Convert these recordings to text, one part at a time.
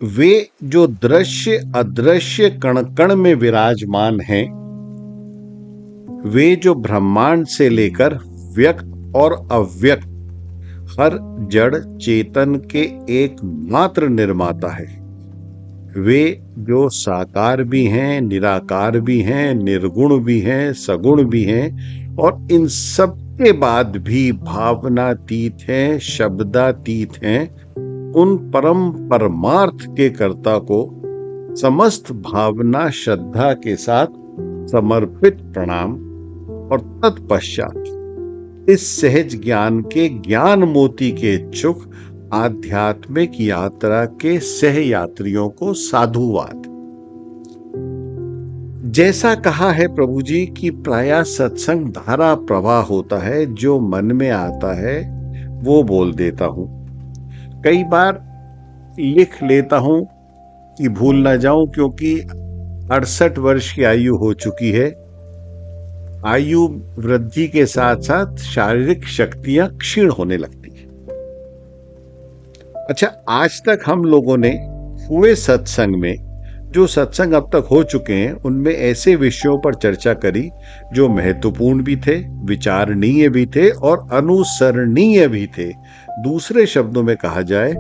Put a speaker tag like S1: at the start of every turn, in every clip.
S1: वे जो दृश्य अदृश्य कण कण में विराजमान हैं, वे जो ब्रह्मांड से लेकर व्यक्त और अव्यक्त हर जड़ चेतन के एकमात्र निर्माता है, वे जो साकार भी हैं, निराकार भी हैं, निर्गुण भी हैं, सगुण भी हैं, और इन सब के बाद भी भावनातीत हैं, शब्दातीत हैं, उन परम परमार्थ के कर्ता को समस्त भावना श्रद्धा के साथ समर्पित प्रणाम। और तत्पश्चात इस सहज ज्ञान के ज्ञान मोती के इच्छुक आध्यात्मिक यात्रा के सह यात्रियों को साधुवाद। जैसा कहा है प्रभु जी कि प्रायः सत्संग धारा प्रवाह होता है, जो मन में आता है वो बोल देता हूं। कई बार लिख लेता हूं कि भूल ना जाऊं, क्योंकि 68 वर्ष की आयु हो चुकी है। आयु वृद्धि के साथ साथ शारीरिक शक्तियां क्षीण होने लगती हैं। अच्छा, आज तक हम लोगों ने हुए सत्संग में, जो सत्संग अब तक हो चुके हैं, उनमें ऐसे विषयों पर चर्चा करी जो महत्वपूर्ण भी थे, विचारणीय भी थे और अनुसरणीय भी थे। दूसरे शब्दों में कहा जाए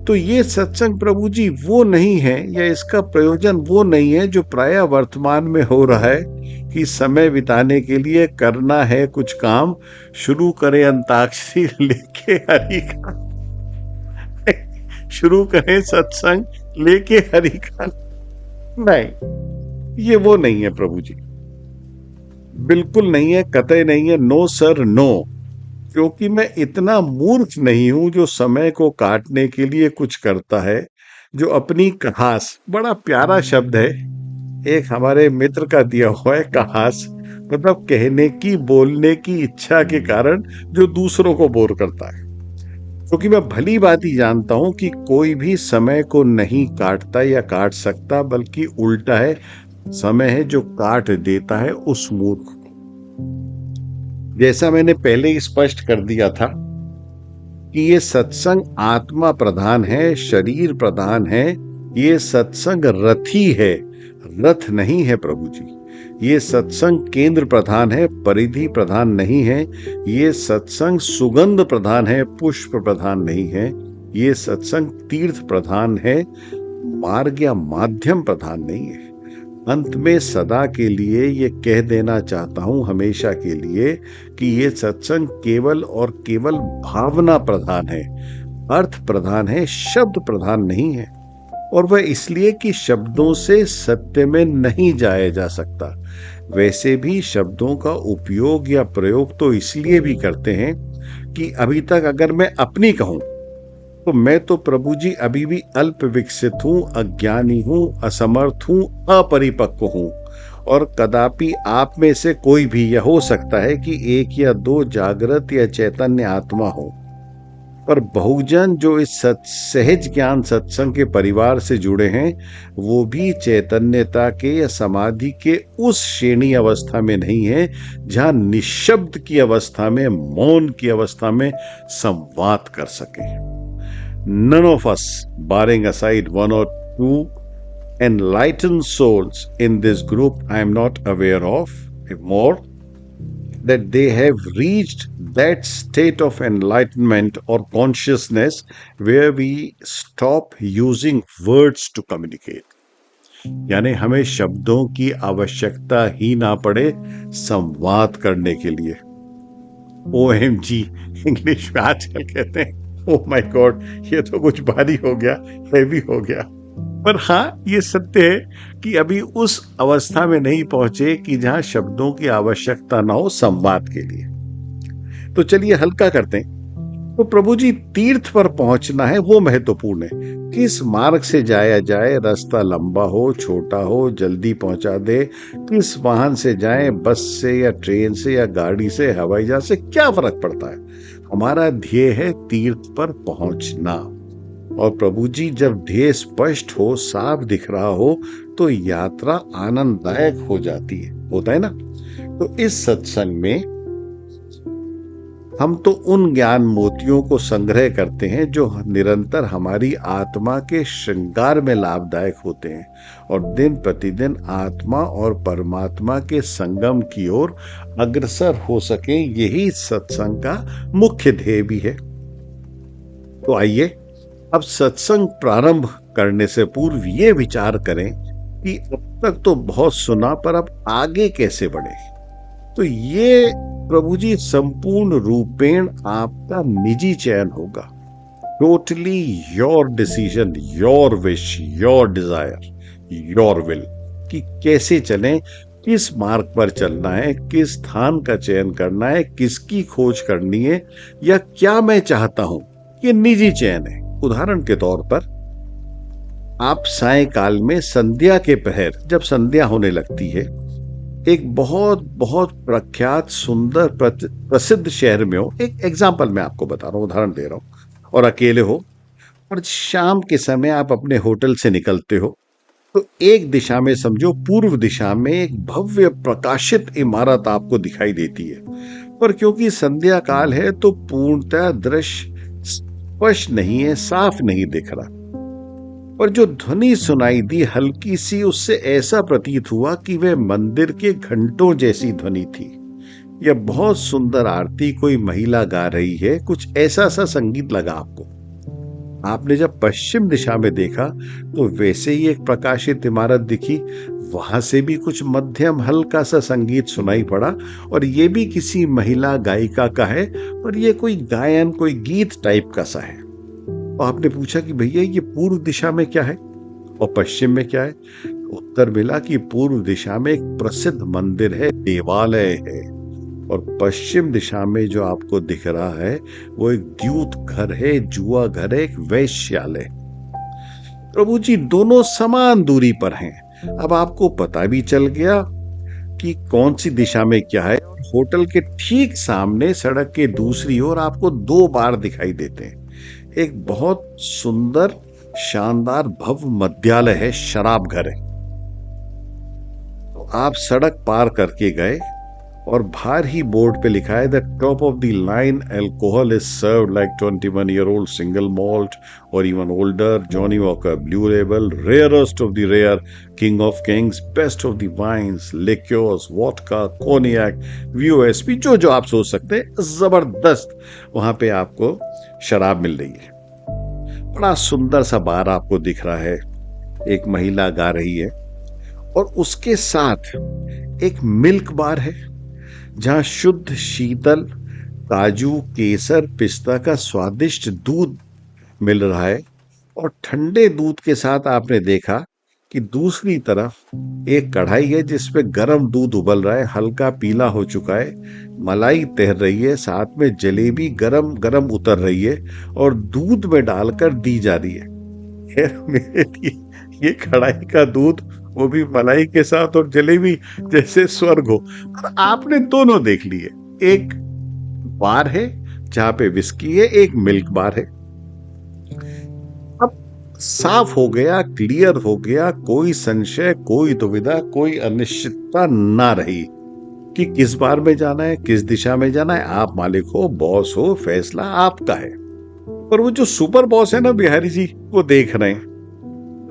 S1: तो ये सत्संग प्रभु जी वो नहीं है, या इसका प्रयोजन वो नहीं है जो प्रायः वर्तमान में हो रहा है कि समय बिताने के लिए करना है कुछ काम, शुरू करें अंताक्षरी लेके हरि का, शुरू करें सत्संग लेके हरि का। नहीं, ये वो नहीं है प्रभु जी, बिल्कुल नहीं है, कतई नहीं है। No sir no. क्योंकि मैं इतना मूर्ख नहीं हूं जो समय को काटने के लिए कुछ करता है, जो अपनी कहास, बड़ा प्यारा शब्द है, एक हमारे मित्र का दिया हुआ है, कहास मतलब कहने की, बोलने की इच्छा के कारण जो दूसरों को बोर करता है। क्योंकि मैं भली बात ही जानता हूं कि कोई भी समय को नहीं काटता या काट सकता, बल्कि उल्टा है, समय है जो काट देता है उस मूर्ख को। जैसा मैंने पहले ही स्पष्ट कर दिया था कि ये सत्संग आत्मा प्रधान है, शरीर प्रधान है। ये सत्संग रथी है, रथ नहीं है प्रभु जी। ये सत्संग केंद्र प्रधान है, परिधि प्रधान नहीं है। ये सत्संग सुगंध प्रधान है, पुष्प प्रधान नहीं है। ये सत्संग तीर्थ प्रधान है, मार्ग या माध्यम प्रधान नहीं है। अंत में सदा के लिए ये कह देना चाहता हूं, हमेशा के लिए, कि ये सत्संग केवल और केवल भावना प्रधान है, अर्थ प्रधान है, शब्द प्रधान नहीं है। और वह इसलिए कि शब्दों से सत्य में नहीं जाया जा सकता। वैसे भी शब्दों का उपयोग या प्रयोग तो इसलिए भी करते हैं कि अभी तक अगर मैं अपनी कहूं तो मैं तो प्रभु जी अभी भी अल्प विकसित हूं, अज्ञानी हूं, असमर्थ हूं, अपरिपक्व हूं। और कदापि आप में से कोई भी, यह हो सकता है कि एक या दो जागृत या चैतन्य आत्मा हो, पर बहुजन जो इस सहज ज्ञान सत्संग के परिवार से जुड़े हैं, वो भी चैतन्यता के या समाधि के उस श्रेणी अवस्था में नहीं है जहां निशब्द की अवस्था में, मौन की अवस्था में संवाद कर सके। None of us, barring aside one or two enlightened souls in this group, I am not aware of more, that they have reached that state of enlightenment or consciousness where we stop using words to communicate. यानी हमें शब्दों की आवश्यकता ही ना पड़े संवाद करने के लिए। OMG इंग्लिश में आजकल कहते हैं, ओह माय गॉड, ये तो कुछ भारी हो गया, हैवी हो गया। पर हाँ, ये सत्य है कि अभी उस अवस्था में नहीं पहुंचे कि जहां शब्दों की आवश्यकता ना हो संवाद के लिए। तो चलिए हल्का करते हैं। तो प्रभु जी, तीर्थ पर पहुंचना है वो महत्वपूर्ण है। किस मार्ग से जाया जाए, रास्ता लंबा हो, छोटा हो, जल्दी पहुंचा दे, किस वाहन से जाएं, बस से या ट्रेन से या गाड़ी से, हवाई जहाज से, क्या फर्क पड़ता है? हमारा ध्येय है तीर्थ पर पहुंचना। और प्रभु जी, जब ध्येय स्पष्ट हो, साफ दिख रहा हो, तो यात्रा आनंददायक हो जाती है, होता है ना। तो इस सत्संग में हम तो उन ज्ञान मोतियों को संग्रह करते हैं जो निरंतर हमारी आत्मा के श्रृंगार में लाभदायक होते हैं और दिन प्रतिदिन आत्मा और परमात्मा के संगम की ओर अग्रसर हो सके, यही सत्संग का मुख्य ध्येय भी है। तो आइए अब सत्संग प्रारंभ करने से पूर्व ये विचार करें कि अब तक तो बहुत सुना, पर अब आगे कैसे बढ़े। तो ये प्रभु जी संपूर्ण रूपेण आपका निजी चयन होगा। Totally your decision, your wish, your desire, your will, कि कैसे चलें, किस मार्ग पर चलना है, किस स्थान का चयन करना है, किसकी खोज करनी है, या क्या मैं चाहता हूं। ये निजी चयन है। उदाहरण के तौर पर आप सायंकाल में संध्या के पहर, जब संध्या होने लगती है, एक बहुत बहुत प्रख्यात सुंदर प्रसिद्ध शहर में हो, एक एग्जाम्पल मैं आपको बता रहा हूं, उदाहरण दे रहा हूं, और अकेले हो और शाम के समय आप अपने होटल से निकलते हो, तो एक दिशा में, समझो पूर्व दिशा में, एक भव्य प्रकाशित इमारत आपको दिखाई देती है। पर क्योंकि संध्या काल है तो पूर्णतः दृश्य स्पष्ट नहीं है, साफ नहीं दिख रहा। और जो ध्वनि सुनाई दी हल्की सी, उससे ऐसा प्रतीत हुआ कि वह मंदिर के घंटों जैसी ध्वनि थी। यह बहुत सुंदर आरती कोई महिला गा रही है, कुछ ऐसा सा संगीत लगा आपको। आपने जब पश्चिम दिशा में देखा तो वैसे ही एक प्रकाशित इमारत दिखी, वहां से भी कुछ मध्यम हल्का सा संगीत सुनाई पड़ा, और ये भी किसी महिला गायिका का है, और ये कोई गायन, कोई गीत टाइप का सा है। तो आपने पूछा कि भैया ये पूर्व दिशा में क्या है और पश्चिम में क्या है। उत्तर मिला कि पूर्व दिशा में एक प्रसिद्ध मंदिर है, देवालय है, और पश्चिम दिशा में जो आपको दिख रहा है वो एक द्यूत घर है, जुआ घर है, एक वैश्यालय। प्रभु जी दोनों समान दूरी पर हैं। अब आपको पता भी चल गया कि कौन सी दिशा में क्या है। होटल के ठीक सामने सड़क के दूसरी ओर आपको दो बार दिखाई देते हैं। एक बहुत सुंदर शानदार भव्य मद्यालय है, शराब घर है। तो आप सड़क पार करके गए और बाहर ही बोर्ड पे लिखा है, the top of the line alcohol is served like 21-year-old single malt और even older, Johnnie Walker Blue Label, rarest of the rare, king of kings, best of the wines, liqueurs, vodka, cognac, VOSP, जो जो आप सोच सकते हैं, जबरदस्त वहां पे आपको शराब मिल रही है। बड़ा सुंदर सा बार आपको दिख रहा है, एक महिला गा रही है, और उसके साथ एक मिल्क बार है जहां शुद्ध शीतल काजू, केसर, पिस्ता का स्वादिष्ट दूध मिल रहा है। और ठंडे दूध के साथ आपने देखा कि दूसरी तरफ एक कढ़ाई है जिसमें गर्म दूध उबल रहा है, हल्का पीला हो चुका है, मलाई तैर रही है, साथ में जलेबी गरम गरम उतर रही है और दूध में डालकर दी जा रही है। मेरे लिए ये कढ़ाई का दूध, वो भी मलाई के साथ और जलेबी, जैसे स्वर्ग हो। और आपने दोनों देख लिए, एक बार है जहां पे विस्की है, एक मिल्क बार है। अब साफ हो गया, क्लियर हो गया, कोई संशय, कोई दुविधा, कोई अनिश्चितता ना रही कि किस बार में जाना है, किस दिशा में जाना है। आप मालिक हो, बॉस हो, फैसला आपका है। पर वो जो सुपर बॉस है ना बिहारी जी, वो देख रहे हैं।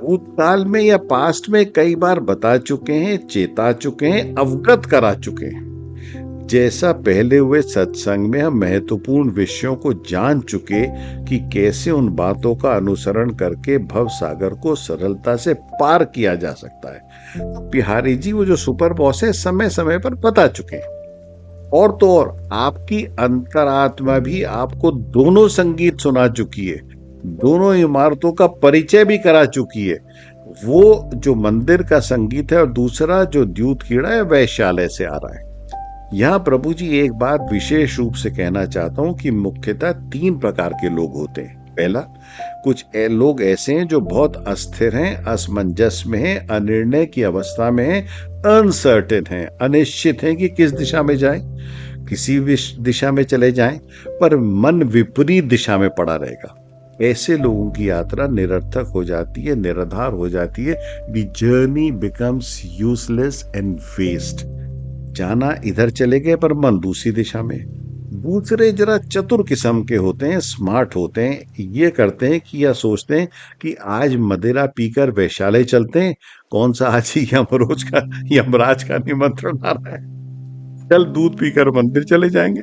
S1: भूतकाल में या पास्ट में कई बार बता चुके हैं, चेता चुके हैं, अवगत करा चुके हैं। जैसा पहले हुए सत्संग में हम महत्वपूर्ण विषयों को जान चुके कि कैसे उन बातों का अनुसरण करके भव सागर को सरलता से पार किया जा सकता है। तो बिहारी जी वो जो सुपर बॉस है, समय समय पर बता चुके हैं। और तो और आपकी अंतरात्मा भी आपको दोनों संगीत सुना चुकी है, दोनों इमारतों का परिचय भी करा चुकी है। वो जो मंदिर का संगीत है और दूसरा जो द्यूत कीड़ा है, वैश्यालय से आ रहा है। यहां प्रभु जी एक बात विशेष रूप से कहना चाहता हूं कि मुख्यतः 3 प्रकार के लोग होते हैं। पहला, कुछ लोग ऐसे हैं जो बहुत अस्थिर हैं, असमंजस में हैं, अनिर्णय की अवस्था में हैं, अनसर्टेन हैं, अनिश्चित हैं कि किस दिशा में जाएं। किसी भी दिशा में चले जाएं पर मन विपरीत दिशा में पड़ा रहेगा। ऐसे लोगों की यात्रा निरर्थक हो जाती है, निराधार हो जाती है। The journey becomes useless and waste. जाना इधर चले गए पर मन दूसरी दिशा में, दूसरे जरा चतुर किस्म के होते हैं, स्मार्ट होते हैं, ये करते हैं कि या सोचते हैं कि आज मदिरा पीकर वैश्यालय चलते हैं, कौन सा आज ही यमराज का निमंत्रण आ रहा है, चल दूध पीकर मंदिर चले जाएंगे।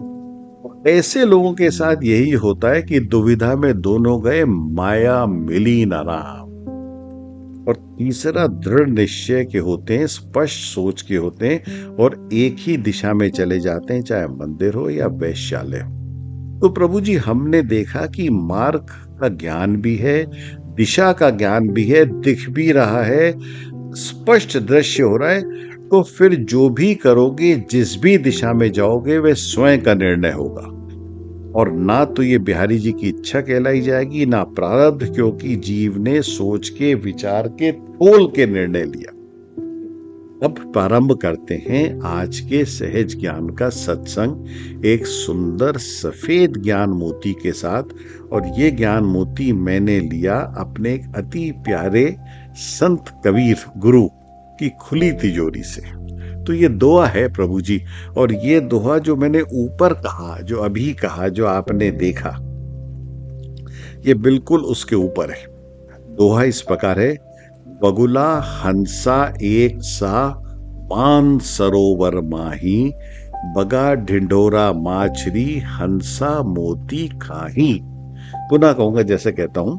S1: ऐसे लोगों के साथ यही होता है कि दुविधा में दोनों गए, माया मिली न राम। और तीसरा दृढ़ निश्चय के होते हैं, स्पष्ट सोच के होते हैं और एक ही दिशा में चले जाते हैं, चाहे मंदिर हो या वैश्यालय हो। तो प्रभु जी, हमने देखा कि मार्ग का ज्ञान भी है, दिशा का ज्ञान भी है, दिख भी रहा है, स्पष्ट दृश्य हो रहा है। तो फिर जो भी करोगे, जिस भी दिशा में जाओगे, वह स्वयं का निर्णय होगा और ना तो ये बिहारी जी की इच्छा कहलाई जाएगी, ना प्रारब्ध, क्योंकि जीव ने सोच के, विचार के, तोल के निर्णय लिया। अब प्रारंभ करते हैं आज के सहज ज्ञान का सत्संग एक सुंदर सफेद ज्ञान मोती के साथ। और ये ज्ञान मोती मैंने लिया अपने एक अति प्यारे संत कबीर गुरु की खुली तिजोरी से। तो ये दोहा है प्रभु जी, और ये दोहा जो मैंने ऊपर कहा, जो अभी कहा, जो आपने देखा, ये बिल्कुल उसके ऊपर है। दोहा इस प्रकार है, बगुला हंसा एक सा, मान सरोवर माही, बगा ढिंढोरा माछरी, हंसा मोती खाही। पुनः कहूंगा, जैसे कहता हूं,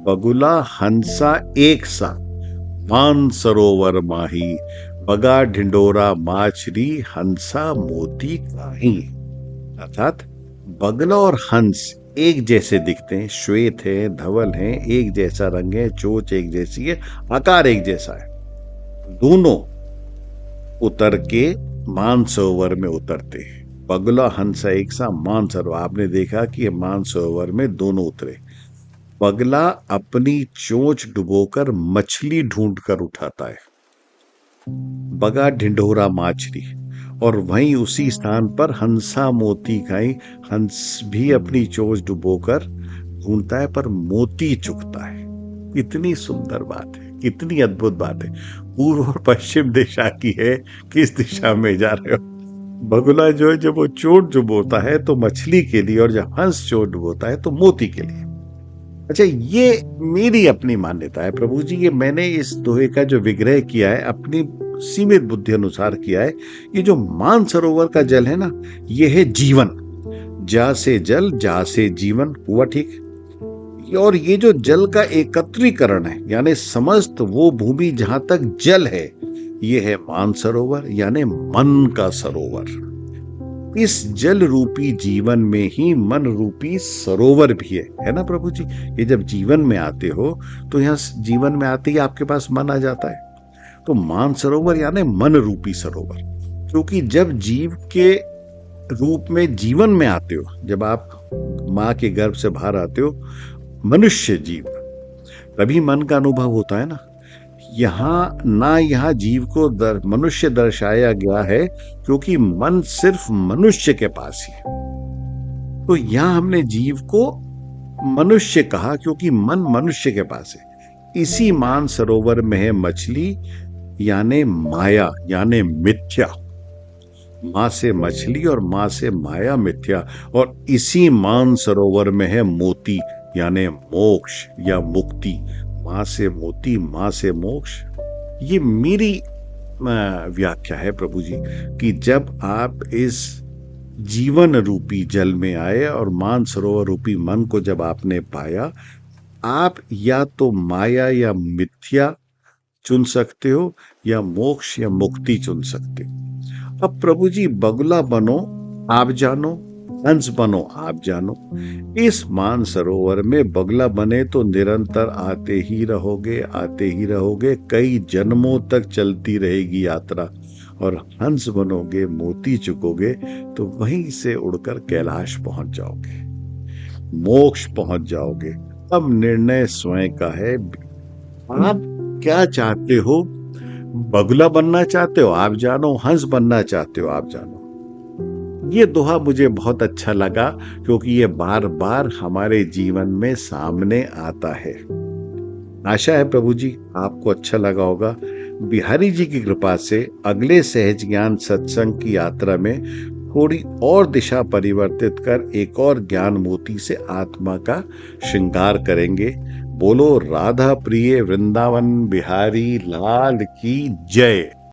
S1: बगुला हंसा एक सा, मान सरोवर माही, बगा ढिंडोरा माछरी, हंसा मोती काही। अर्थात बगला और हंस एक जैसे दिखते हैं, श्वेत है, धवल है, एक जैसा रंग है, चोंच एक जैसी है, आकार एक जैसा है। दोनों उतर के मानसरोवर में उतरते हैं। बगला हंसा एक सा, मानसरोवर, आपने देखा कि मानसरोवर में दोनों उतरे। बगला अपनी चोंच डुबोकर मछली ढूंढकर उठाता है, बगा ढिंढोरा माछली, और वहीं उसी स्थान पर हंसा मोती खाई, हंस भी अपनी चोंच डुबोकर ढूंढता है पर मोती चुगता है। कितनी सुंदर बात है, कितनी अद्भुत बात है। पूर्व और पश्चिम दिशा की है, किस दिशा में जा रहे हो। बगुला जो है, जब वो चोट डुबोता है तो मछली के लिए, और जब हंस चोट डुबोता है तो मोती के लिए। अच्छा, ये मेरी अपनी मान्यता है प्रभु जी, ये मैंने इस दोहे का जो विग्रह किया है अपनी सीमित बुद्धि अनुसार किया है। ये जो मानसरोवर का जल है ना, ये है जीवन। जा से जल, जा से जीवन, हुआ ठीक। और ये जो जल का एकत्रीकरण है, यानी समस्त वो भूमि जहां तक जल है, ये है मानसरोवर, यानी मन का सरोवर। इस जल रूपी जीवन में ही मन रूपी सरोवर भी है ना प्रभु जी। ये जब जीवन में आते हो तो यहाँ जीवन में आते ही आपके पास मन आ जाता है। तो मान सरोवर यानी मन रूपी सरोवर, क्योंकि जब जीव के रूप में जीवन में आते हो, जब आप माँ के गर्भ से बाहर आते हो, मनुष्य जीव, तभी मन का अनुभव होता है ना। यहाँ जीव को मनुष्य दर्शाया गया है, क्योंकि मन सिर्फ मनुष्य के पास ही है। तो यहाँ हमने जीव को मनुष्य कहा, क्योंकि मन मनुष्य के पास है। इसी मान सरोवर में है मछली, यानी माया, यानी मिथ्या। मां से मछली और मां से माया, मिथ्या। और इसी मान सरोवर में है मोती, यानी मोक्ष या मुक्ति। मां से मोती, मां से मोक्ष। ये मेरी व्याख्या है प्रभु जी, कि जब आप इस जीवन रूपी जल में आए और मान सरोवर रूपी मन को जब आपने पाया, आप या तो माया या मिथ्या चुन सकते हो, या मोक्ष या मुक्ति चुन सकते हो। अब प्रभु जी, बगुला बनो आप जानो, हंस बनो आप जानो। इस मान सरोवर में बगुला बने तो निरंतर आते ही रहोगे, आते ही रहोगे, कई जन्मों तक चलती रहेगी यात्रा। और हंस बनोगे, मोती चुकोगे, तो वहीं से उड़कर कैलाश पहुंच जाओगे, मोक्ष पहुंच जाओगे। अब निर्णय स्वयं का है, आप क्या चाहते हो। बगुला बनना चाहते हो आप जानो, हंस बनना चाहते हो आप जानो। ये दोहा मुझे बहुत अच्छा लगा, क्योंकि ये बार बार हमारे जीवन में सामने आता है। आशा है प्रभु जी आपको अच्छा लगा होगा। बिहारी जी की कृपा से अगले सहज ज्ञान सत्संग की यात्रा में थोड़ी और दिशा परिवर्तित कर एक और ज्ञान मोती से आत्मा का श्रृंगार करेंगे। बोलो राधा प्रिय वृंदावन बिहारी लाल की जय।